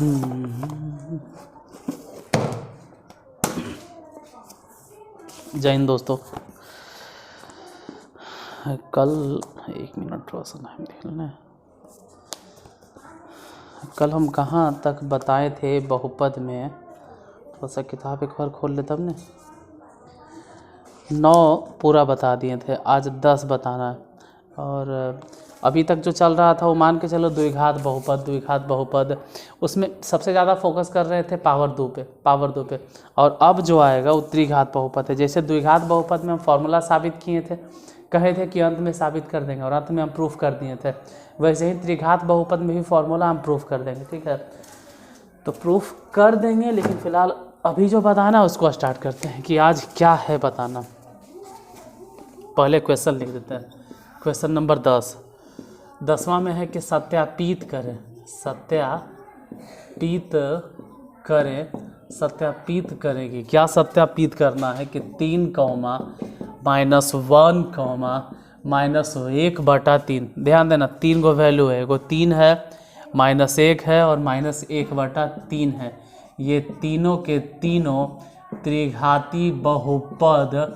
जय हिंद दोस्तों। कल 1 मिनट थोड़ा सा टाइम देख लेना। कल हम कहाँ तक बताए थे बहुपद में, थोड़ा सा किताब एक बार खोल लेता हमने। 9 पूरा बता दिए थे, आज 10 बताना है। और अभी तक जो चल रहा था वो मान के चलो द्विघात बहुपद, उसमें सबसे ज़्यादा फोकस कर रहे थे पावर 2 पे। और अब जो आएगा वो त्रिघात बहुपद है। जैसे द्विघात बहुपद में हम फॉर्मूला साबित किए थे, कहे थे कि अंत में साबित कर देंगे और अंत में हम प्रूफ कर दिए थे, वैसे ही त्रिघात बहुपद में भी फॉर्मूला हम प्रूफ कर देंगे। ठीक है, तो प्रूफ कर देंगे, लेकिन फ़िलहाल अभी जो बताना है उसको स्टार्ट करते हैं कि आज क्या है बताना। पहले क्वेश्चन लिख देते हैं। क्वेश्चन नंबर 10वां में है कि सत्यापित करें कि क्या सत्यापित करना है कि 3, -1, -1/3। ध्यान देना, 3 गो वैल्यू है, एगो 3 है, -1 है और -1/3 है। ये तीनों के तीनों त्रिघाती बहुपद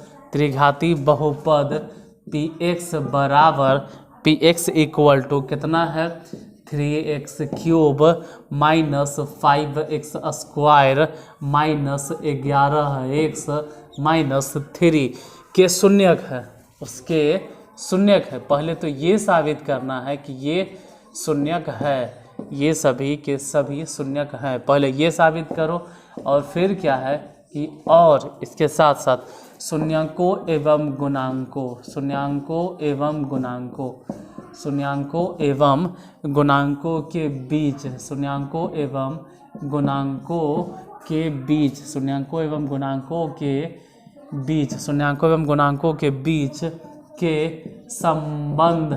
px इक्वल टू कितना है, 3x³ -5x² -11x के शून्यक है, उसके शून्यक है। पहले तो ये साबित करना है कि ये शून्यक है, ये सभी के सभी शून्यक हैं। पहले ये साबित करो और फिर क्या है कि और इसके साथ साथ शून्याङ्कों एवं गुणांकों के बीच के संबंध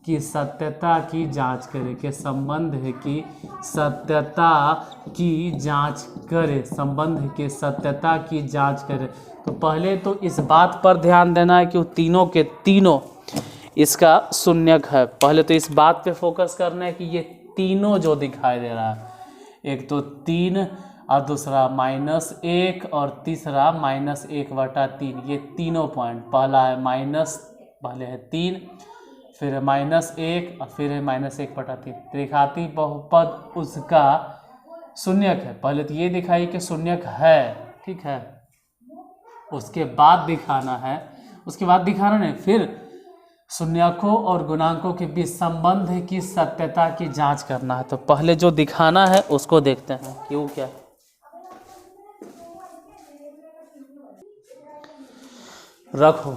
की सत्यता की जांच करें, संबंध की सत्यता की जांच करें। तो पहले तो इस बात पर ध्यान देना है कि वो तीनों के तीनों इसका शून्यक है। पहले तो इस बात पे फोकस करना है कि ये तीनों जो दिखाई दे रहा है, एक तो 3 और दूसरा -1 और तीसरा -1/3, ये तीनों पॉइंट, पहले है 3, फिर है -1 और फिर है -1/3। त्रिघाती बहुपद उसका शून्यक है। पहले तो ये दिखाइए कि शून्यक है, ठीक है, उसके बाद दिखाना नहीं, फिर शून्यकों और गुणांकों के बीच संबंध की सत्यता की जांच करना है। तो पहले जो दिखाना है उसको देखते हैं कि वो क्या है। रखो,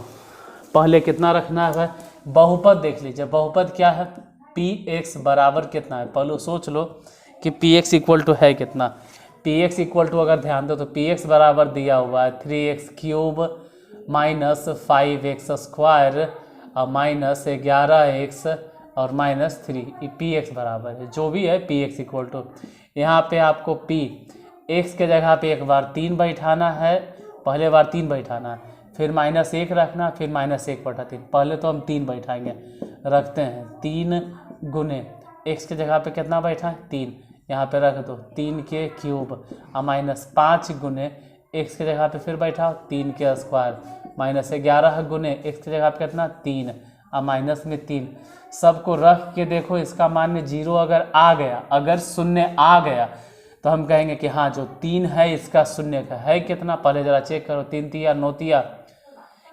पहले कितना रखना है, बहुपद देख लीजिए। बहुपद क्या है, px बराबर कितना है, पहले सोच लो कि px इक्वल टू है कितना। px इक्वल टू अगर ध्यान दो तो px बराबर दिया हुआ है 3x³ -5x² और -11x और -3, px बराबर है, जो भी है px इक्वल टू। यहाँ पे आपको x के जगह पे एक बार 3 बैठाना है, पहले बार 3 बैठाना है, फिर -1 रखना, फिर -1/3। पहले तो हम 3 बैठाएंगे, रखते हैं 3 गुने x के जगह पे कितना बैठा है 3, यहाँ पे रख दो 3 के क्यूब और -5 गुने x के जगह पे फिर बैठा 3 के स्क्वायर, -11 गुने x के जगह पे कितना 3 और -3। सबको रख के देखो, इसका मान 0 अगर आ गया, अगर शून्य आ गया तो हम कहेंगे कि हाँ जो 3 है इसका शून्य है कितना। पहले ज़रा चेक करो, 3 तिया 9 तिया,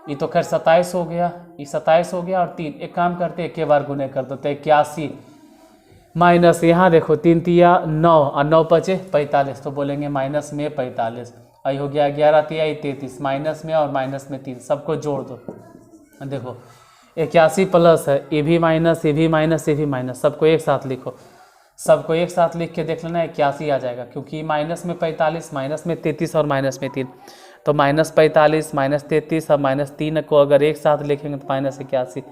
ये तो खैर 27 हो गया, ये 27 हो गया और 3, एक काम करते एक के बार गुने कर दो तो 81 माइनस, यहाँ देखो 3 तिया 9 और 9 बचे 45, तो बोलेंगे माइनस में 45। आई हो गया 11 तिया 33, माइनस में और माइनस में 3, सबको जोड़ दो, देखो 81 प्लस है, ये भी माइनस, ये भी माइनस, ये भी माइनस, सबको एक साथ लिखो। सबको एक साथ लिख के देख लेना 81 आ जाएगा, क्योंकि माइनस में 45, माइनस में 33 और माइनस में 3, तो -45, -33 और -3 को अगर एक साथ लिखेंगे तो -81,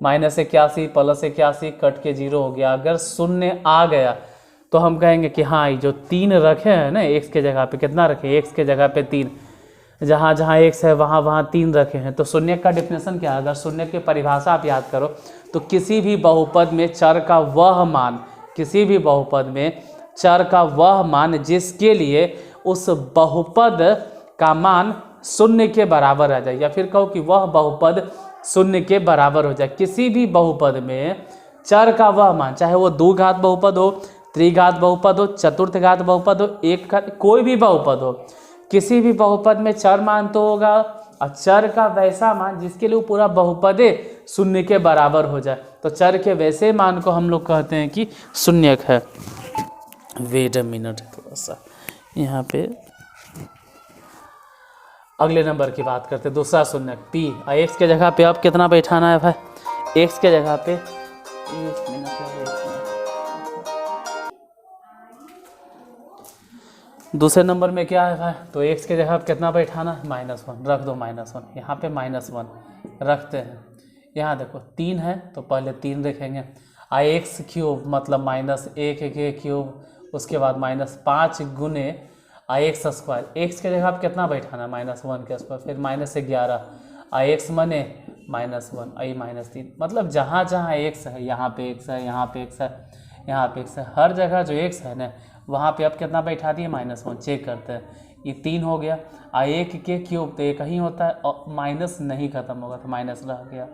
-81 प्लस 81 कट के 0 हो गया। अगर शून्य आ गया तो हम कहेंगे कि हाँ ये जो 3 रखे हैं ना x के जगह पे, कितना रखे, x के जगह पे 3, जहाँ जहाँ x है वहाँ वहाँ 3 रखे हैं। तो शून्य का डिफिनेशन क्या है, अगर शून्य की परिभाषा आप याद करो तो किसी भी बहुपद में चर का वह मान किसी भी बहुपद में चर का वह मान जिसके लिए उस बहुपद का मान शून्य के बराबर आ जाए, या फिर कहो कि वह बहुपद शून्य के बराबर हो जाए। किसी भी बहुपद में चर का वह मान, चाहे वो द्विघात बहुपद हो, त्रिघात बहुपद हो, चतुर्थघात बहुपद हो, एक घात, कोई भी बहुपद हो, किसी भी बहुपद में चर मान तो होगा, और चर का वैसा मान जिसके लिए पूरा बहुपद शून्य के बराबर हो जाए। तो चर के वैसे मान को हम लोग कहते हैं कि शून्यक है। वेट अ मिनट, थोड़ा सा यहाँ पे अगले नंबर की बात करते हैं। दूसरा शून्यक p, और एक्स के जगह पे अब कितना बैठाना है भाई, एक्स के जगह पे दूसरे नंबर में क्या है भाई, तो एक्स के जगह पे कितना बैठाना है, -1 रख दो, -1 यहाँ पे -1 रखते हैं। यहाँ देखो 3 है तो पहले 3 रखेंगे, एक्स क्यूब मतलब -1 के क्यूब, उसके बाद -5 गुने एक्स स्क्वायर, एक्स के जगह पे कितना बैठाना है, -1 के स्क्वायर, फिर -11 एक्स मने -1 आई -3, मतलब जहाँ जहाँ एक्स है यहाँ पे एक्स है, यहाँ पे एक्स है, यहाँ पे एक्स है, हर जगह जो एक्स है ना वहाँ पे अब कितना बैठा दिए, -1। चेक करते हैं, ये 3 हो गया, एक के क्यूब तो एक ही होता है और माइनस नहीं खत्म होगा तो माइनस रह गया।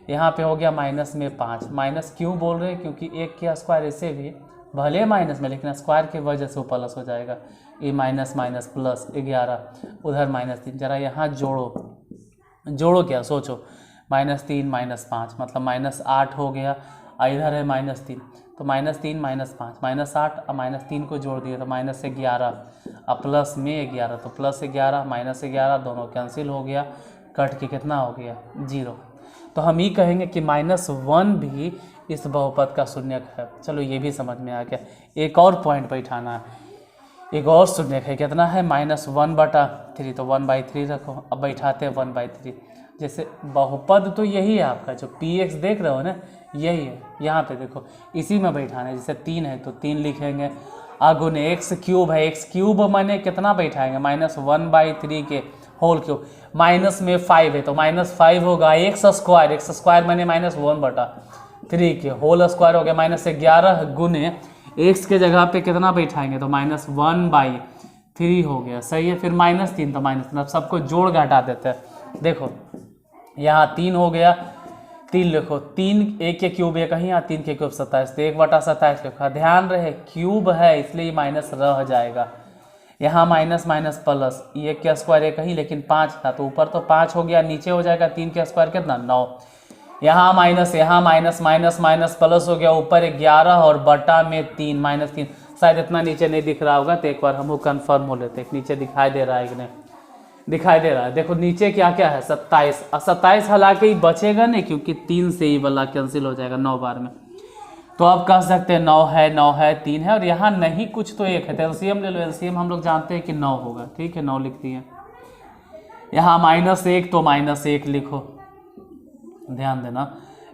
यहाँ पे हो गया माइनस में 5, माइनस क्यों बोल रहे हैं, क्योंकि एक के स्क्वायर ऐसे भी भले माइनस में, लेकिन स्क्वायर की वजह से वो प्लस हो जाएगा। ये माइनस माइनस प्लस 11, उधर -3, जरा यहाँ जोड़ो क्या सोचो, -3 -5 मतलब -8 हो गया, इधर है -3, तो -3 -5 -8 और -3 को जोड़ दिए तो -11 और प्लस में 11, तो +11 -11 दोनों कैंसिल हो गया, कट के कितना हो गया 0। तो हम ये कहेंगे कि -1 भी इस बहुपद का शून्यक है। चलो ये भी समझ में आ गया। एक और पॉइंट बैठाना है, एक और शून्यक है, कितना है -1/3, तो 1/3 रखो। अब बैठाते हैं 1/3, जैसे बहुपद तो यही है आपका, जो px देख रहे हो ना यही है, यहाँ पे देखो इसी में बैठाना है। जैसे 3 है तो 3 लिखेंगे, गुने एक्स क्यूब है, एक्स क्यूब मैंने कितना बैठाएंगे, -1/3 के होल क्यूब, माइनस में 5 है तो -5 होगा, एक्स स्क्वायर मैंने -1/3 के होल स्क्वायर हो गया, -11 गुने एक्स के जगह पे कितना बैठाएंगे तो -1/3 हो गया, सही है। फिर -3 तो -3, अब सबको जोड़ घटा देते हैं। देखो यहाँ 3 हो गया, 3 लिखो, 3 एक के क्यूब एक ही, यहाँ 3 के क्यूब 27, तो 1/27 लिखो। ध्यान रहे क्यूब है इसलिए माइनस रह जाएगा, यहाँ माइनस माइनस प्लस, ये के स्क्वायर एक ही लेकिन 5 था तो ऊपर तो 5 हो गया, नीचे हो जाएगा 3 के स्क्वायर कितना 9, यहाँ माइनस माइनस माइनस प्लस हो गया, ऊपर 11 और बटा में 3 -3, शायद इतना नीचे नहीं दिख रहा होगा तो एक बार हम कंफर्म हो लेते हैं, नीचे दिखाई दे रहा है कि नहीं, दिखाई दे रहा है। देखो नीचे क्या क्या है 27, और 27 हालांकि ही बचेगा नहीं क्योंकि 3 से ही वाला कैंसिल हो जाएगा 9 बार में, तो आप कह सकते हैं 9 है 3 है, और यहाँ नहीं कुछ तो 1 है, तो एलसीएम ले लो, एलसीएम हम लोग जानते हैं कि 9 होगा, ठीक है 9 लिख दिए। यहाँ -1 तो -1 लिखो, ध्यान देना।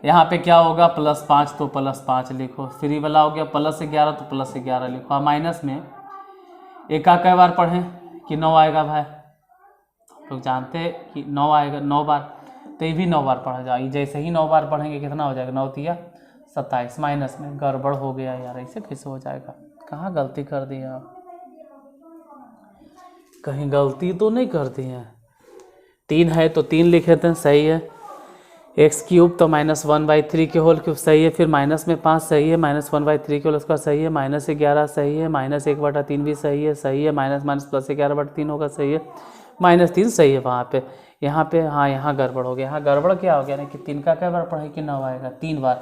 यहाँ पे क्या होगा +5 तो +5 लिखो, 3 वाला हो गया +11 तो +11 लिखो, माइनस में एक का कई बार पढ़ें कि 9 आएगा भाई, लोग जानते हैं कि 9 आएगा 9 बार, तो ये भी 9 बार पढ़ा जाए, जैसे ही 9 बार पढ़ेंगे कितना हो जाएगा 9 तिया 27, माइनस में गड़बड़ हो गया यार, ऐसे कैसे हो जाएगा, कहाँ गलती कर दी आप, कहीं गलती तो नहीं कर दी है। 3 है तो 3 लिख लेते हैं, सही है। एक्स क्यूब तो -1/3 के होल क्यूब सही है, फिर माइनस में 5 सही है, -1/3 के होल स्क्वायर सही है, -11 सही है, -1/3 भी सही है, सही है, माइनस प्लस 11/3 होगा, सही है, -3 सही है वहाँ पे। यहाँ पे हाँ यहाँ गड़बड़ हो गया, यहाँ गड़बड़ क्या हो गया ना कि 3 का कई बार पढ़े कि 9 आएगा 3 बार,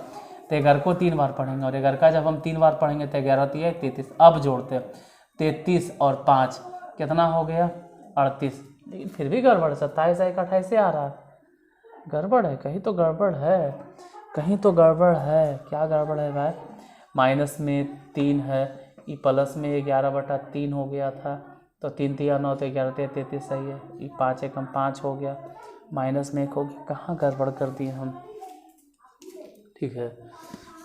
तो 11 को 3 बार पढ़ेंगे, और 11 का जब हम 3 बार पढ़ेंगे तो 11 तिया 33, अब जोड़ते हैं 33 और 5 कितना हो गया 38, लेकिन फिर भी गड़बड़, 27 1 28 से आ रहा है, गड़बड़ है, कहीं तो गड़बड़ है, कहीं तो गड़बड़ है, क्या गड़बड़ है भाई। माइनस में 3 है, ये प्लस में 11/3 हो गया था, तो 3 तिया 9 तो 11 तिया 33 सही है, ये 5 एकम 5 हो गया, माइनस में 1 हो गया, कहाँ गड़बड़ कर दिए हम, ठीक है।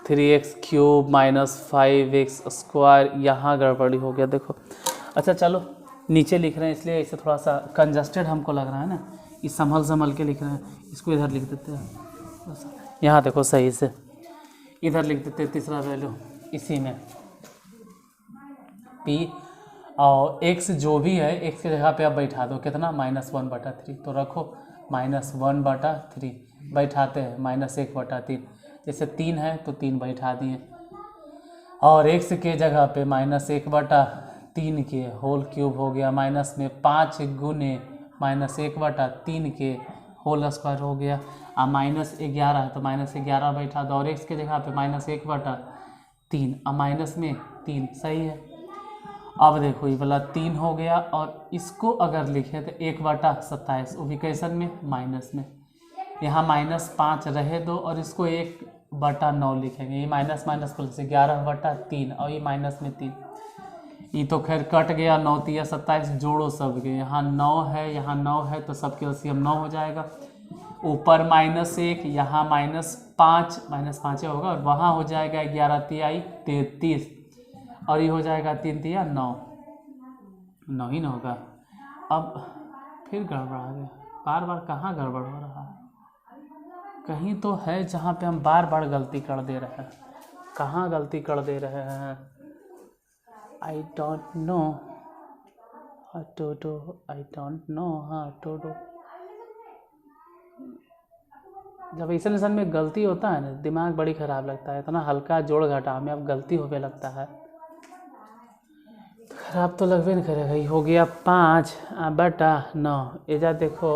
3x क्यूब -5x स्क्वायर, यहाँ गड़बड़ी हो गया देखो। अच्छा चलो नीचे लिख रहे हैं इसलिए ऐसे थोड़ा सा कंजस्टेड हमको लग रहा है ना, ये संभल के लिख रहे हैं, इसको इधर लिख देते हैं, यहाँ देखो सही से इधर लिख देते हैं, तीसरा वैल्यू इसी में p और x जो भी है x की जगह पे आप बैठा दो कितना -1/3, तो रखो -1/3 बैठाते हैं -1/3, जैसे 3 है तो 3 बैठा दिए और x के जगह पे -1/3 के होल क्यूब हो गया माइनस में 5 गुने -1/3 के होल स्क्वायर हो गया। अब -11 है तो -11 बैठा दो और x के जगह पे -1/3 अब माइनस में 3 सही है। अब देखो ये वाला 3 हो गया और इसको अगर लिखे तो 1/27 वो भी कैसन में माइनस में, यहाँ -5 रहे दो और इसको 1/9 लिखेंगे, ये माइनस माइनस प्लस 11/3 और ये माइनस में 3, ये तो खैर कट गया 9 3 27 जोड़ो सबके, यहाँ 9 है यहाँ 9 है तो सबके एलसीएम 9 हो जाएगा, ऊपर -1 यहाँ -5 होगा और वहाँ हो जाएगा 11 तिहाई 33 और ये हो जाएगा 3 तिया 9 ही ना होगा। अब फिर गड़बड़ आ गया, बार बार कहाँ गड़बड़ हो रहा है, कहीं तो है जहाँ पे हम बार बार गलती कर दे रहे हैं, कहाँ गलती कर दे रहे हैं I don't know how to do, I don't know how to do. जब ऐसा में गलती होता है ना दिमाग बड़ी ख़राब लगता है, इतना हल्का जोड़ घटा में अब गलती होने लगता है, खराब तो लगभग नहीं करेगा। ये हो गया 5/9, एजा देखो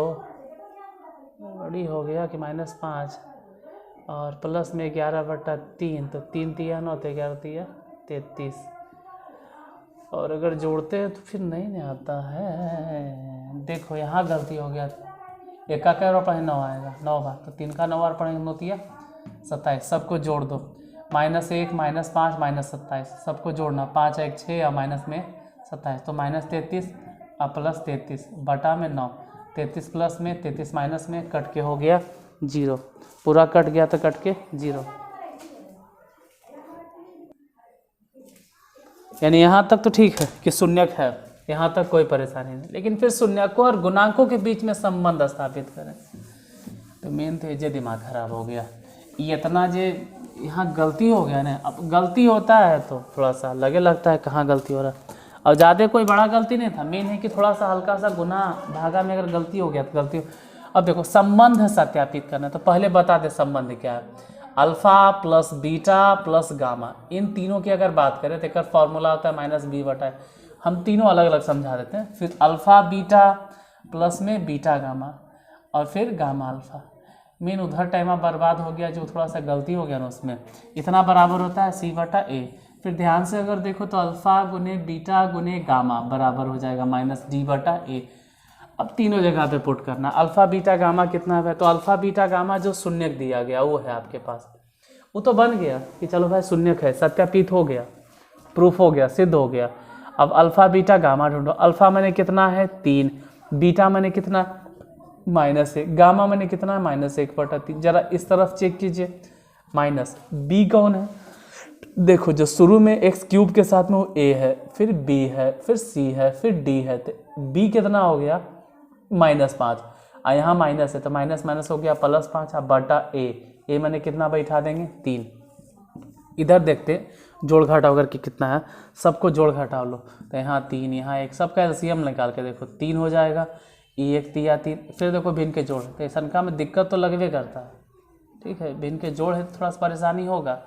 बड़ी हो गया कि -5 और प्लस में 11/3 तो 3 तिया 9 तो 11 तिया 33 और अगर जोड़ते हैं तो फिर नहीं आता है। देखो यहाँ गलती हो गया, एक का क्या पढ़े 9 आएगा 9 बार तो 3 का 9 बार पढ़ेंगे 9 तिया 27, सबको जोड़ दो -1 -5 -27 सबको जोड़ना 5 1 6 और माइनस में 27 तो -33 और प्लस 33 बटा में 9, 33 प्लस में 33 माइनस में कट के हो गया 0, पूरा कट गया तो कट के 0, यानी यहाँ तक तो ठीक है कि शून्यक है, यहाँ तक कोई परेशानी नहीं, लेकिन फिर शून्यकों और गुणांकों के बीच में संबंध स्थापित करें तो मेन तो ये दिमाग खराब हो गया, ये इतना जे यहाँ गलती हो गया ना। अब गलती होता है तो थोड़ा सा लगता है कहाँ गलती हो रहा है, और ज़्यादा कोई बड़ा गलती नहीं था, मेन है कि थोड़ा सा हल्का सा गुना भागा में अगर गलती हो गया तो गलती हो। अब देखो संबंध सत्यापित करना है तो पहले बता दे संबंध क्या है, alpha plus beta plus gamma, इन तीनों की अगर बात करें तो एक फॉर्मूला होता है -b/, हम तीनों अलग अलग समझा देते हैं, फिर अल्फ़ा बीटा प्लस में बीटा गामा और फिर गामा अल्फ़ा। मेन उधर टाइम बर्बाद हो गया, जो थोड़ा सा गलती हो गया ना उसमें, इतना बराबर होता है c/a, फिर ध्यान से अगर देखो तो अल्फ़ा गुने बीटा गुने गामा बराबर हो जाएगा -d/a। अब तीनों जगह पे पुट करना, अल्फ़ा बीटा गामा कितना है तो अल्फ़ा बीटा गामा जो शून्यक दिया गया वो है आपके पास, वो तो बन गया कि चलो भाई शून्यक है, सत्यापित हो गया, प्रूफ हो गया, सिद्ध हो गया। अब अल्फ़ा बीटा गामा ढूंढो, अल्फ़ा मैंने कितना है 3, बीटा मैंने कितना -1, गामा मैंने कितना है -1/3, जरा इस तरफ चेक कीजिए, माइनस बी कौन है, देखो जो शुरू में x³ के साथ में वो a है, फिर b है, फिर c है, फिर d है, तो b कितना हो गया -5 और यहाँ माइनस है तो माइनस माइनस हो गया +5 बटा a मैंने कितना बैठा देंगे 3। इधर देखते जोड़ घटाव करके कितना है, सबको जोड़ घटाव लो तो यहाँ 3 यहाँ 1, सबका एलसीएम निकाल के देखो 3 हो जाएगा, 1 तिया 3, फिर देखो भिन्न के जोड़, तो संख्या में दिक्कत तो लगवे करता है, ठीक है, भिन्न के जोड़ है तो थोड़ा सा परेशानी होगा,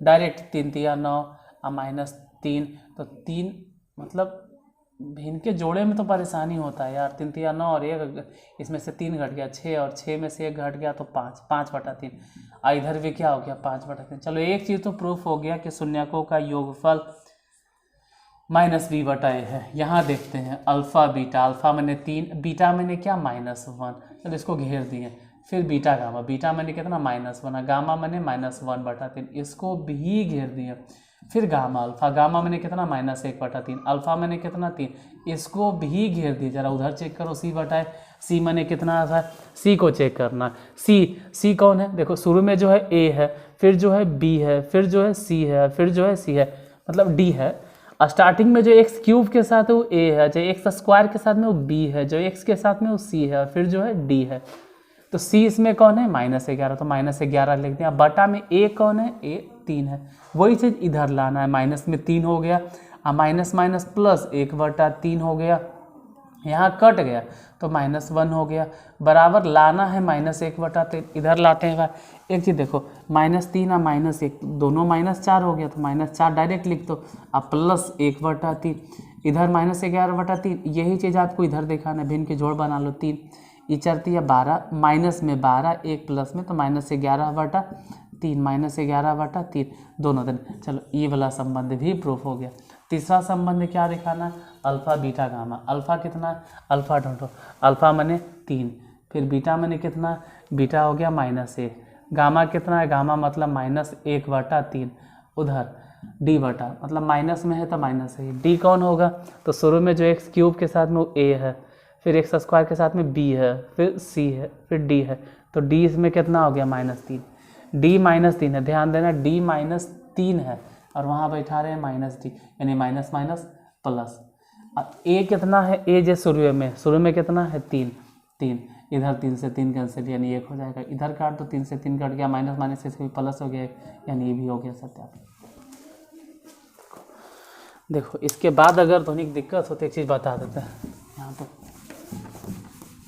डायरेक्ट 3 तिया 9 और -3 तो 3 मतलब भिन्न के जोड़े में तो परेशानी होता है यार, 3 तिया 9 और 1 इसमें से 3 घट गया 6 और 6 में से 1 घट गया तो 5/3 और इधर भी क्या हो गया 5/3। चलो एक चीज़ तो प्रूफ हो गया कि शून्यकों का योगफल -b/a है। यहाँ देखते हैं अल्फ़ा बीटा, अल्फ़ा मैंने 3, बीटा मैंने क्या -1, चलो इसको घेर दिए, फिर बीटा गामा, बीटा मैंने कितना -1, गामा मैंने -1/3, इसको भी घेर दिया, फिर गामा अल्फ़ा, गामा मैंने कितना -1/3, अल्फ़ा मैंने कितना 3, इसको भी घेर दिया, जरा उधर चेक करो c मैंने कितना था, c को चेक करना, c कौन है, देखो शुरू में जो है a है, फिर जो है b है, फिर जो है c है, फिर जो है c है, मतलब d है, स्टार्टिंग में जो x³ के साथ है वो a है, जो x² के साथ में वो b है, जो x के साथ में वो c है, फिर जो है d है, तो c इसमें कौन है -11 तो -11 लिख दिया, बटा में a कौन है, a 3 है। वही चीज़ इधर लाना है, माइनस में 3 हो गया, माइनस माइनस प्लस 1/3 हो गया, यहाँ कट गया तो -1 हो गया, बराबर लाना है -1/3, इधर लाते हैं। एक चीज़ देखो, -3 और -1 दोनों -4 हो गया, तो -4 डायरेक्ट लिख दो, अब प्लस 1/3, इधर -11/3, यही चीज़ आपको इधर दिखाना है, भिन्न के जोड़ बना लो, 3 ये 4 या 12, माइनस में 12, एक प्लस में, तो -11/3, -11/3 दोनों दिन। चलो ये वाला संबंध भी प्रूफ हो गया। तीसरा संबंध क्या दिखाना है, अल्फा बीटा गामा। अल्फा कितना है, अल्फा ढूंढो, अल्फा माने 3, फिर बीटा माने कितना, बीटा हो गया -1, गामा कितना है, गामा मतलब -1/3, उधर डी बटा मतलब माइनस में है तो माइनस है, डी कौन होगा, तो शुरू में जो एक्स क्यूब के साथ में वो ए है, फिर एक्स स्क्वायर के साथ में बी है, फिर सी है, फिर डी है, तो डी इसमें कितना हो गया -3, डी -3 है, ध्यान देना डी -3 है और वहाँ बैठा रहे हैं -d, यानी माइनस माइनस प्लस। ए कितना है, ए जो शुरू में कितना है 3, इधर 3 से 3 कैंसिल यानी 1 हो जाएगा, इधर काट तो 3 से 3 कट गया, माइनस माइनस से इसमें प्लस हो गया यानी ये भी हो गया सत्यापन। देखो इसके बाद अगर ध्वनिक दिक्कत हो तो एक चीज़ बता देते हैं, यहाँ पर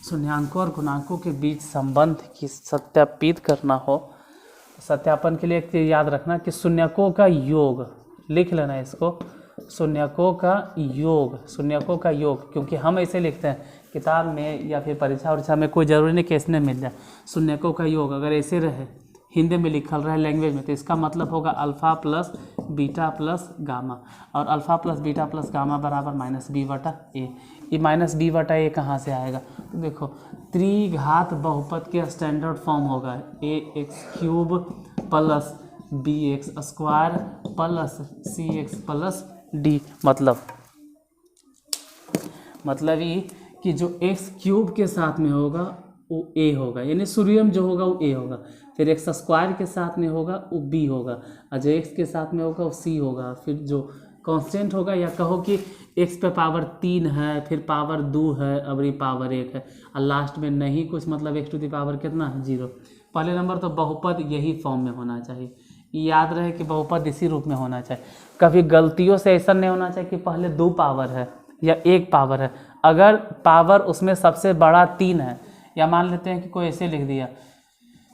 शून्यांकों और गुणांकों के बीच संबंध की सत्यापित करना हो, सत्यापन के लिए एक चीज़ याद रखना कि शून्यकों का योग, लिख लेना इसको, शून्यकों का योग, क्योंकि हम ऐसे लिखते हैं किताब में या फिर परीक्षा उरीक्षा में, कोई ज़रूरी नहीं कि इसमें मिल जाए। शून्यकों का योग अगर ऐसे रहे, हिंदी में लिखल रहे लैंग्वेज में, तो इसका मतलब होगा alpha plus beta plus gamma, और alpha plus beta plus gamma बराबर -b/a। ये -b/a कहाँ से आएगा, तो देखो त्रिघात बहुपद के स्टैंडर्ड फॉर्म होगा ax³ plus bx² plus cx plus d, मतलब ये कि जो x³ के साथ में होगा वो a होगा, यानी सूर्यम जो होगा वो a होगा, फिर x² के साथ में होगा वो b होगा, और जो x के साथ में होगा वो c होगा, फिर जो कांस्टेंट होगा, या कहो कि x पे पावर 3 है, फिर पावर 2 है, अब ये पावर 1 है, और लास्ट में नहीं कुछ, मतलब x टू द पावर कितना है 0। पहले नंबर तो बहुपद यही फॉर्म में होना चाहिए, याद रहे कि बहुपद इसी रूप में होना चाहिए, कभी गलतियों से ऐसा नहीं होना चाहिए कि पहले 2 पावर है या 1 पावर है। अगर पावर उसमें सबसे बड़ा 3 है, या मान लेते हैं कि कोई ऐसे लिख दिया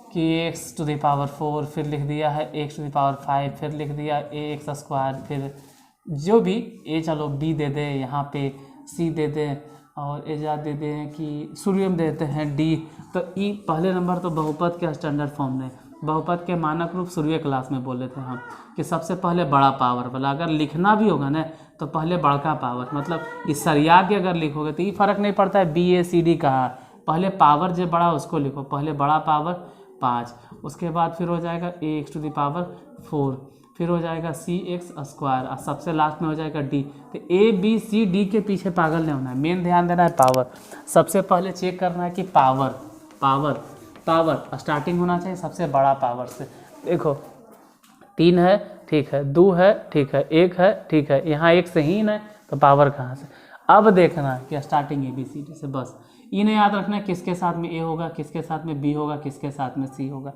कि x टू द पावर 4, फिर लिख दिया है x टू द पावर 5, फिर लिख दिया ax², फिर जो भी a, चलो b दे दें, यहाँ पे c दे दें, और एजाद दे दें कि सूर्यम देते हैं d, तो ई पहले नंबर तो बहुपद के स्टैंडर्ड फॉर्म में, बहुपद के मानक रूप शुरुए क्लास में बोले थे हम कि सबसे पहले बड़ा पावर वाला, अगर लिखना भी होगा ना तो पहले बड़का पावर, मतलब इस सरिया के अगर लिखोगे तो ये फर्क नहीं पड़ता है BACD कहाँ, पहले पावर जो बड़ा उसको लिखो, पहले बड़ा पावर 5, उसके बाद फिर हो जाएगा ax टू द पावर 4, फिर हो जाएगा cx², और सबसे लास्ट में हो जाएगा d। तो ABCD के पीछे पागल नहीं होना है, मेन ध्यान देना है पावर, सबसे पहले चेक करना है कि पावर स्टार्टिंग होना चाहिए सबसे बड़ा पावर से। देखो 3 है ठीक है, 2 है ठीक है, 1 है ठीक है, यहाँ 1 से ही ना तो पावर कहाँ से। अब देखना कि स्टार्टिंग ABCD से, बस इन्हें याद रखना है किसके साथ में A होगा, किसके साथ में B होगा, किसके साथ में C होगा।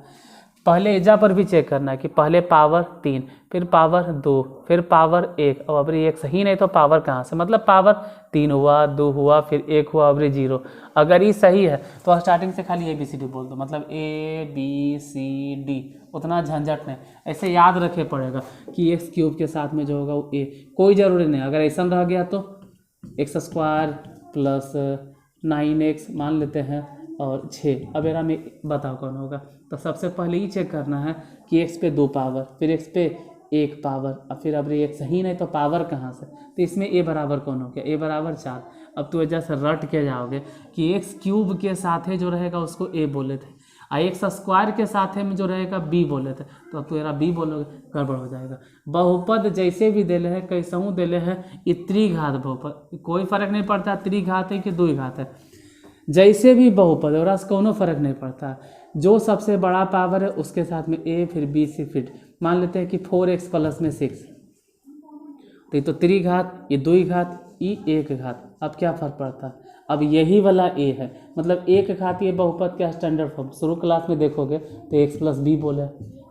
पहले एजा पर भी चेक करना है कि पहले पावर 3, फिर पावर 2, फिर पावर 1, और अबरी 1 सही नहीं तो पावर कहाँ से, मतलब पावर 3 हुआ, 2 हुआ, फिर 1 हुआ, अबरी 0। अगर ये सही है तो स्टार्टिंग से खाली ABCD बोल दो, मतलब ABCD, उतना झंझट नहीं, ऐसे याद रखे पड़ेगा कि x³ के साथ में जो होगा वो a, कोई ज़रूरी नहीं, अगर ऐसा रह गया तो x² प्लस 9x मान लेते हैं और 6, अब एरा में बताओ कौन होगा। तो सबसे पहले ही चेक करना है कि x पे 2 पावर, फिर x पे 1 पावर, और फिर अब ये 1 सही नहीं तो पावर कहाँ से, तो इसमें a बराबर कौन हो गया, a बराबर 4। अब तो वजह से रट के जाओगे कि x³ के साथ है जो रहेगा उसको a बोले थे, और x² के साथ में जो रहेगा b बोले थे, तो अब तो एरा b बोलोगे, गड़बड़ हो जाएगा। बहुपद जैसे भी दिले है, कैसहूँ दिले है, ये त्रिघात बहुपद, कोई फर्क नहीं पड़ता त्रिघात है कि द्विघात है, जैसे भी बहुपद और रस कोनो फर्क नहीं पड़ता, जो सबसे बड़ा पावर है उसके साथ में a, फिर b, c, फिर मान लेते हैं कि 4x प्लस में 6, तो ये तो त्रिघात, ये द्विघात, ये 1 घात। अब क्या फर्क पड़ता है, अब यही वाला a है, मतलब 1 घात ये बहुपद के स्टैंडर्ड फॉर्म, शुरू क्लास में देखोगे तो x प्लस b बोले,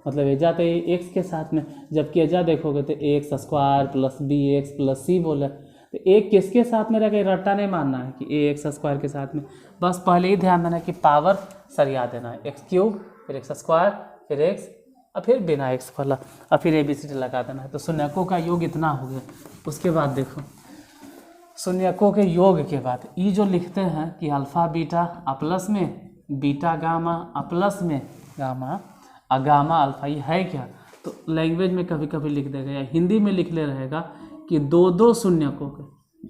मतलब एजा तो एक्स के साथ में, जबकि एजा देखोगे तो x square plus b x plus c बोला। तो एक किसके साथ में रखे, रट्टा नहीं मानना है कि ए एक्स स्क्वायर के साथ में, बस पहले ही ध्यान देना है कि पावर सरिया देना है, एक्स क्यूब फिर एक्स स्क्वायर फिर एक्स और फिर बिना एक्स वाला और फिर ABCD लगा देना है। तो शून्यकों का योग इतना हो गया। उसके बाद देखो शून्यकों के योग के बाद ये जो लिखते हैं कि अल्फ़ा बीटा प्लस में बीटा गामा प्लस में गामा और गामा अल्फ़ा, ये है क्या? तो लैंग्वेज में कभी कभी लिख देगा या हिंदी में लिख ले रहेगा कि दो दो शून्यकों के,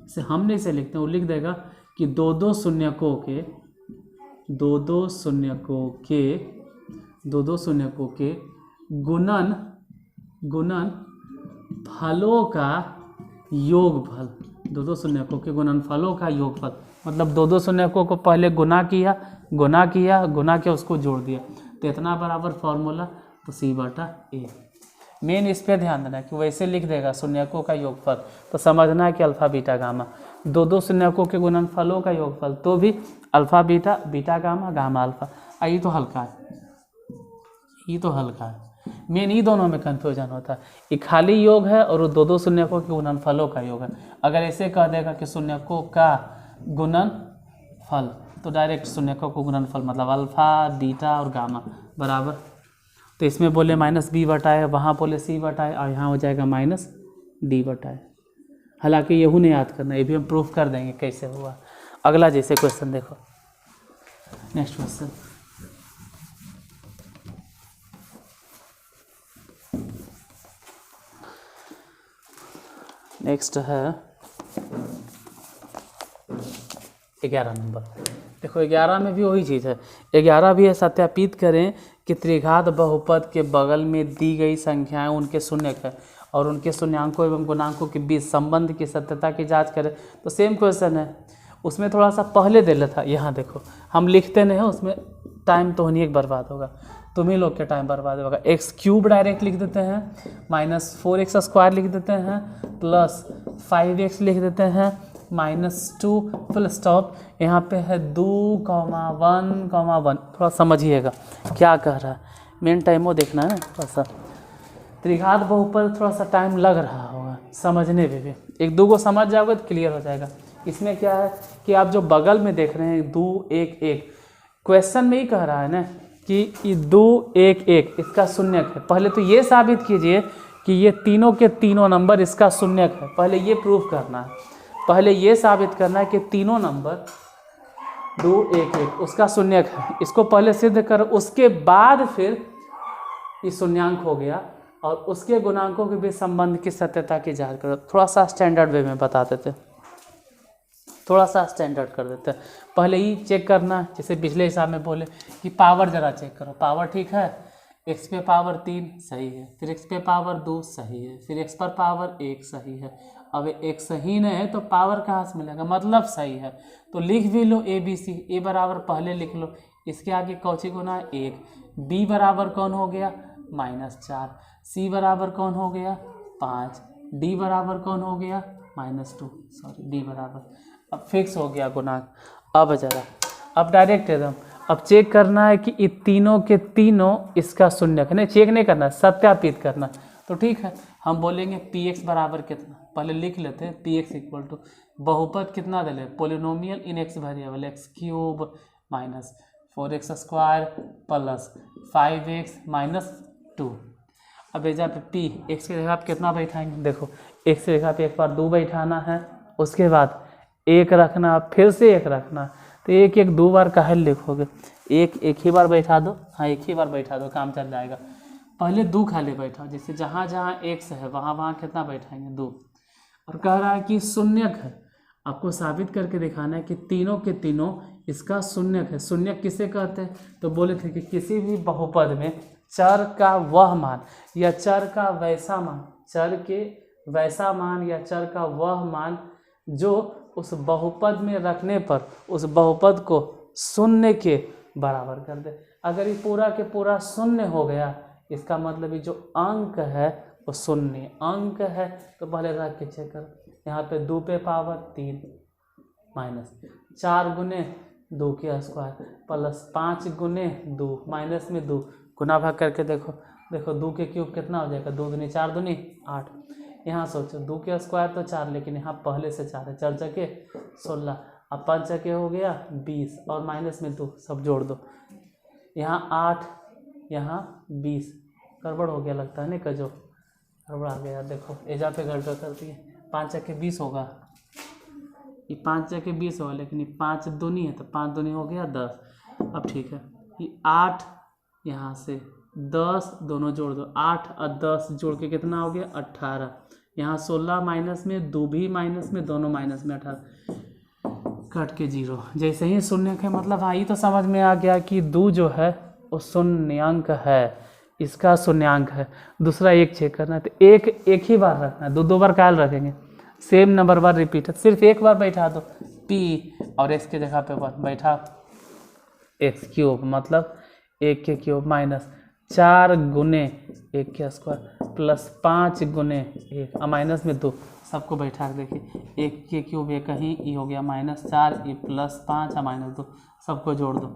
से हमने इसे लिखते हैं, वो लिख देगा कि दो दो शून्यकों के गुणन फलों का योगफल, दो दो शून्यकों के गुणनफलों का योगफल, मतलब दो दो शून्यकों को पहले गुना किया उसको जोड़ दिया, तो इतना बराबर फॉर्मूला, तो C/A। मेन इस पे ध्यान देना है कि वैसे लिख देगा शून्यकों का योगफल, तो समझना है कि अल्फ़ा बीटा गामा, दो दो शून्यकों के गुणनफलों का योगफल, तो भी alpha beta beta gamma gamma alpha. ये तो हल्का है, मेन ही दोनों में कन्फ्यूजन होता है। ये खाली योग है और वो दो दो शून्यकों के गुणनफलों का योग है। अगर ऐसे कह देगा कि शून्यकों का गुणनफल, तो डायरेक्ट शून्यकों को गुणनफल मतलब अल्फ़ा बीटा और गामा बराबर, तो इसमें बोले -B/A, वहाँ बोले C/A और यहाँ हो जाएगा -D/A। हालांकि यहू नहीं याद करना, ये भी हम प्रूफ कर देंगे कैसे हुआ। अगला जैसे क्वेश्चन देखो, नेक्स्ट क्वेश्चन नेक्स्ट है 11 नंबर। देखो 11 में भी वही चीज़ है, 11 भी है, सत्यापित करें कि त्रिघात बहुपद के बगल में दी गई संख्याएं उनके शून्यक है और उनके शून्यांकों एवं गुणांकों के बीच संबंध की सत्यता की जांच करें। तो सेम क्वेश्चन है, उसमें थोड़ा सा पहले दे लेता, यहाँ देखो हम लिखते नहीं हैं, उसमें टाइम तो नहीं एक बर्बाद होगा, तुम ही लोग के टाइम बर्बाद होगा। x³ डायरेक्ट लिख देते हैं, -4x² लिख देते हैं, +5x लिख देते हैं, -2 फुल स्टॉप। यहाँ पे है 2,1,1। थोड़ा समझिएगा क्या कह रहा है, मेन टाइमो देखना है ना थोड़ा सा। त्रिघात बहुपद थोड़ा सा टाइम लग रहा होगा समझने में भी, एक दो को समझ जाओगे तो क्लियर हो जाएगा। इसमें क्या है कि आप जो बगल में देख रहे हैं 2 1 1, क्वेश्चन में ही कह रहा है ना कि 2 1 1 इसका शून्यक है। पहले तो ये साबित कीजिए कि ये तीनों के तीनों नंबर इसका शून्यक है, पहले ये प्रूफ करना है, पहले ये साबित करना है कि तीनों नंबर 2 1 1 उसका शून्यक है। इसको पहले सिद्ध कर, उसके बाद फिर ये शून्यांक हो गया और उसके गुणांकों के बीच संबंध की सत्यता की जांच करो। थोड़ा सा स्टैंडर्ड वे में बता देते, थोड़ा सा स्टैंडर्ड कर देते हैं। पहले ही चेक करना, जैसे पिछले हिसाब में बोले कि पावर जरा चेक करो, पावर ठीक है, x पे पावर 3 सही है, फिर x पे पावर 2 सही है, फिर x पर पावर 1 सही है। अब एक सही नहीं है तो पावर कहाँ से मिलेगा, मतलब सही है। तो लिख भी लो ABC, A बराबर पहले लिख लो, इसके आगे कौची गुना है 1, B बराबर कौन हो गया -4, C बराबर कौन हो गया 5, D बराबर कौन हो गया -2, D बराबर। अब फिक्स हो गया गुणांक। अब जरा अब डायरेक्ट एकदम अब चेक करना है कि ये तीनों के तीनों इसका शून्यक है, नहीं चेक नहीं करना, सत्यापित करना। तो ठीक है, हम बोलेंगे px बराबर कितना, पहले लिख लेते हैं। px इक्वल टू बहुपद कितना दे ले, पोलिनोमियल इन x variable x³ -4x² plus 5x -2। अब एजा पे p x की जगह आप कितना बैठाएंगे, देखो x की जगह पे एक बार 2 बैठाना है, उसके बाद 1 रखना, फिर से 1 रखना, तो 1 1 2 बार काहे लिखोगे, एक ही बार बैठा दो, हाँ एक ही बार बैठा दो, काम चल जाएगा। पहले 2 खाली बैठाओ, जैसे जहाँ जहाँ x है वहाँ कितना बैठाएंगे 2। और कह रहा है कि शून्यक है, आपको साबित करके दिखाना है कि तीनों के तीनों इसका शून्यक है। शून्यक किसे कहते हैं, तो बोले थे कि किसी भी बहुपद में चर का वह मान या चर का वैसा मान, चर के वैसा मान या चर का वह मान जो उस बहुपद में रखने पर उस बहुपद को शून्य के बराबर कर दे। अगर ये पूरा के पूरा शून्य हो गया, इसका मतलब ये जो अंक है वो शून्य अंक है। तो पहले रख के चेक करो, यहाँ पे 2 पे पावर 3 -4 गुने 2 के स्क्वायर प्लस 5 गुने 2 माइनस में 2 गुना भाग करके देखो देखो 2 के क्यूब कितना हो जाएगा, 2 दूनी 4 दूनी 8। यहाँ सोचो 2 के स्क्वायर तो 4, लेकिन यहाँ पहले से 4 है, 4 चके 16, अब 5 चके हो गया 20 और माइनस में 2, सब जोड़ दो। यहाँ 8 यहाँ 20, गड़बड़ हो गया लगता है, नहीं कजो गड़बड़ आ गया। देखो एजा पे गड़बड़ कर दिए, 5 चके 20 होगा, ये 5 चके 20 होगा, लेकिन ये 5 दूनी है तो 5 दूनी हो गया 10। अब ठीक है, ये 8 यहाँ से 10 दोनों जोड़ दो, 8 और 10 जोड़ के कितना हो गया 18। यहाँ 16 माइनस में, 2 भी माइनस में, दोनों माइनस में, 18 कट के 0। जैसे ही शून्य के मतलब हाँ, ये तो समझ में आ गया कि 2 जो है वो शून्यांक है, इसका शून्यांक है। दूसरा 1 चेक करना है तो एक ही बार रखना है, 2 बार काल रखेंगे, सेम नंबर बार रिपीट है, सिर्फ एक बार बैठा दो p और x के जगह पे बैठा x क्यूब, मतलब 1 के क्यूब माइनस 4 गुने 1 के स्क्वायर प्लस 5 गुने 1 और माइनस में 2, सबको बैठा के देखिए 1 के क्यूब 1 ही, ये हो गया -4, ये +5 और -2, सबको जोड़ दो।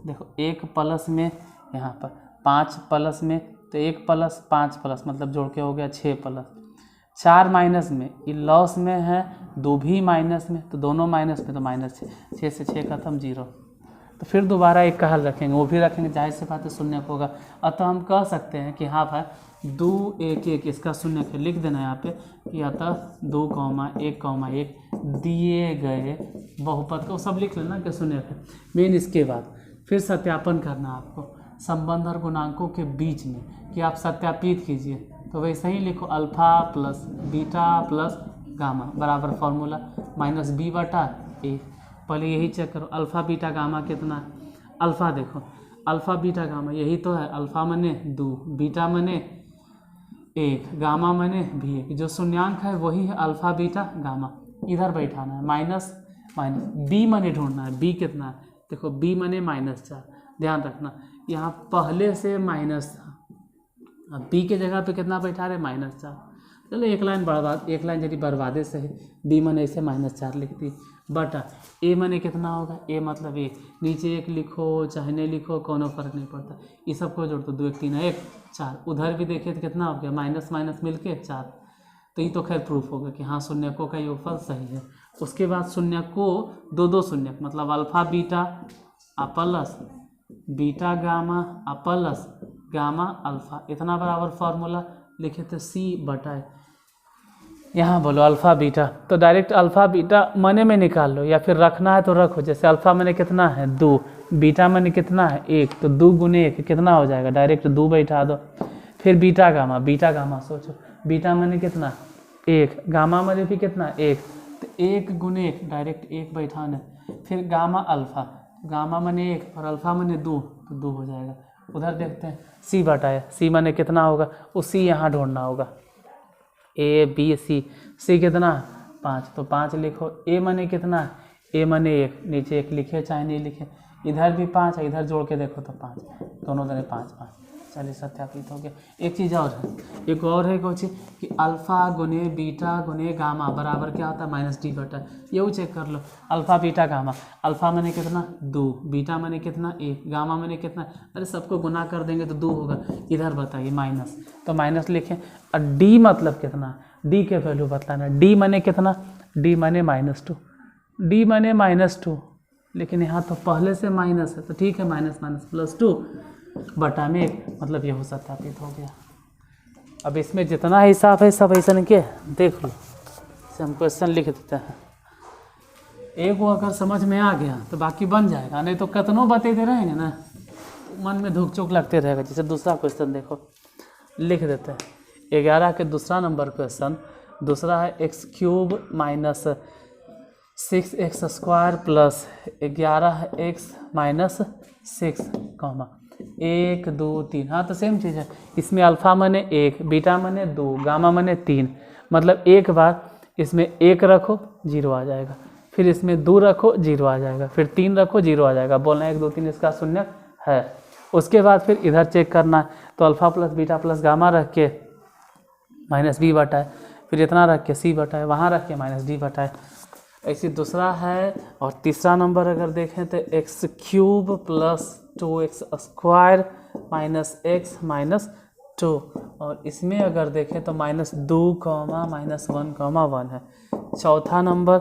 देखो 1 प्लस में यहाँ पर 5 प्लस में, तो 1 प्लस 5 प्लस मतलब जोड़ के हो गया 6 प्लस 4 माइनस में, ये लॉस में है, 2 भी माइनस में, तो दोनों माइनस में, तो -6, 6 से 6 खत्म 0। तो फिर दोबारा एक का हल रखेंगे, वो भी रखेंगे, जाहिर सी बात है शून्य होगा। अतः हम कह सकते हैं कि हाँ भाई 2 1 1 इसका शून्य है, लिख देना यहाँ पे कि अतः 2, 1, 1 दिए गए बहुपद को सब लिख लेना कि शून्य है। मेन इसके बाद फिर सत्यापन करना आपको संबंध और गुणांकों के बीच में, कि आप सत्यापित कीजिए। तो वैसे ही लिखो alpha plus beta plus gamma बराबर फॉर्मूला -b/a। पहले यही चेक करो, अल्फ़ा बीटा गामा कितना है। अल्फ़ा देखो, अल्फ़ा बीटा गामा यही तो है, अल्फ़ा मने 2, बीटा मने 1, गामा मने भी 1, जो शून्यांक है वही है अल्फ़ा बीटा गामा। इधर बैठाना है, माइनस बी मने ढूंढना है, बी कितना है, देखो बी मने -4, ध्यान रखना यहाँ पहले से माइनस था, अब बी के जगह पे कितना बैठा रहे -4। चलो एक लाइन यदि बर्बादे से है, बी मने इसे -4 लिख दी, बटा ए मने कितना होगा, ए मतलब 1, नीचे 1 लिखो चाहे नहीं लिखो कोनो फर्क नहीं पड़ता, ये सबको जोड़ दो, 2 1 3 1 4। उधर भी देखिए तो कितना हो गया, माइनस माइनस मिल के 4। तो ये तो खैर प्रूफ होगा कि हाँ शून्यकों का योगफल सही है। उसके बाद शून्यक को 2 शून्यक मतलब alpha beta plus beta gamma plus gamma alpha, इतना बराबर फार्मूला लिखे थे c/, यहाँ बोलो अल्फ़ा बीटा, तो डायरेक्ट अल्फ़ा बीटा मने में निकाल लो, या फिर रखना है तो रखो। जैसे अल्फ़ा मने कितना है 2, बीटा मने कितना है 1, तो 2 गुने 1 कितना हो जाएगा, डायरेक्ट 2 बैठा दो। फिर बीटा गामा सोचो, बीटा मने कितना 1, गामा मने भी कितना 1, तो 1 गुने 1 डायरेक्ट 1 बैठाना। फिर गामा अल्फ़ा, गामा मने 1 और अल्फ़ा मने 2, तो 2 हो जाएगा। उधर देखते हैं c/, c मने कितना होगा, उसी यहाँ ढूंढना होगा, ए बी सी कितना 5, तो 5 लिखो। ए मने कितना है, ए मने 1, नीचे 1 लिखे चाहे नहीं लिखे, इधर भी 5 है, इधर जोड़ के देखो तो 5, दोनों तरह 5 5। चलिए सत्यापित हो गया। एक चीज़ और है, एक और है कोई चीज़ कि अल्फ़ा गुने बीटा गुने गामा बराबर क्या होता है -d/, ये चेक कर लो। अल्फ़ा बीटा गामा, अल्फ़ा मने कितना 2, बीटा मने कितना 1, गामा मने कितना, अरे सबको गुना कर देंगे तो 2 होगा। इधर बताइए माइनस, तो माइनस लिखें। और डी मतलब कितना, डी के वैल्यू बतलाना। डी मने कितना, डी मने -2, डी मने -2, लेकिन यहाँ तो पहले से माइनस है तो ठीक है, -2 बटा में 1, मतलब ये हो सत्यापित हो गया। अब इसमें जितना हिसाब है सब ऐसा के देख लो, से हम क्वेश्चन लिख देते हैं। एक वो अगर समझ में आ गया तो बाकी बन जाएगा, नहीं तो कतनों बतेते रहेंगे ना, मन में धुक चुक लगते रहेगा। जैसे दूसरा क्वेश्चन देखो, लिख देते हैं 11 के दूसरा नंबर क्वेश्चन। दूसरा है x³ minus 6x² plus 11x minus 6, 1 2 3। हाँ तो सेम चीज़ है, इसमें अल्फ़ा मने 1, बीटा मने 2, गामा मने 3, मतलब एक बार इसमें 1 रखो 0 आ जाएगा, फिर इसमें 2 रखो 0 आ जाएगा, फिर 3 रखो 0 आ जाएगा। बोलना 1 2 3 इसका शून्य है। उसके बाद फिर इधर चेक करना है, तो alpha plus beta plus gamma रख के -b/, फिर इतना रख के c/, वहाँ रख के -d/। ऐसे दूसरा है। और तीसरा नंबर अगर देखें तो x³ plus 2x² minus x minus 2 और इसमें अगर देखें तो -2, -1, है। चौथा number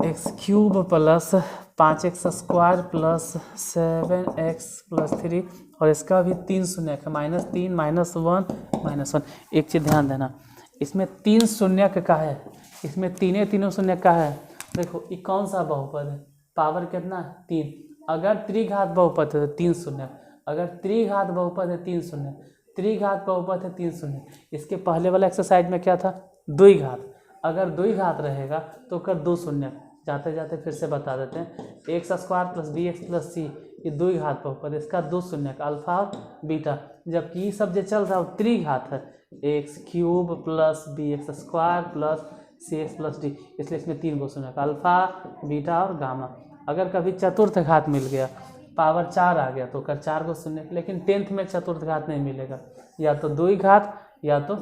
x³ plus 5x² plus 7x+3 और इसका भी 3 शून्य है, -3, -1। एक चीज़ ध्यान देना, इसमें 3 शून्य का है, इसमें तीनों शून्य का है। देखो ये कौन सा बहुपद है, पावर कितना है 3। अगर त्रिघात बहुपद है तो 3 शून्य, अगर त्रिघात बहुपद है 3 शून्य, त्रिघात बहुपद है 3 शून्य। इसके पहले वाला एक्सरसाइज में क्या था, द्विघात, अगर द्विघात रहेगा तो कर 2 शून्य। जाते जाते फिर से बता देते हैं, x² प्लस bx+c ये द्विघात बहुपद, इसका 2 शून्य का अल्फा और बीटा, जबकि ये सब जो चल रहा है त्रिघात है, x³ plus bx² plus cx+d, इसलिए इसमें 3 गो शून्य का अल्फा, बीटा और गामा। अगर कभी चतुर्थ घात मिल गया, पावर 4 आ गया तो कर 4 गो शून्य, लेकिन 10th में चतुर्थ घात नहीं मिलेगा, या तो द्विघात या तो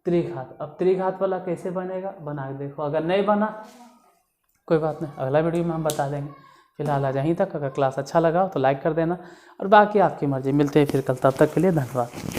त्रिघात। अब त्रिघात वाला कैसे बनेगा, बना के देखो, अगर नहीं बना कोई बात नहीं, अगला वीडियो में हम बता देंगे। फिलहाल आज यहीं तक। अगर क्लास अच्छा लगा हो तो लाइक कर देना और बाकी आपकी मर्जी। मिलते हैं फिर कल, तब तक के लिए धन्यवाद।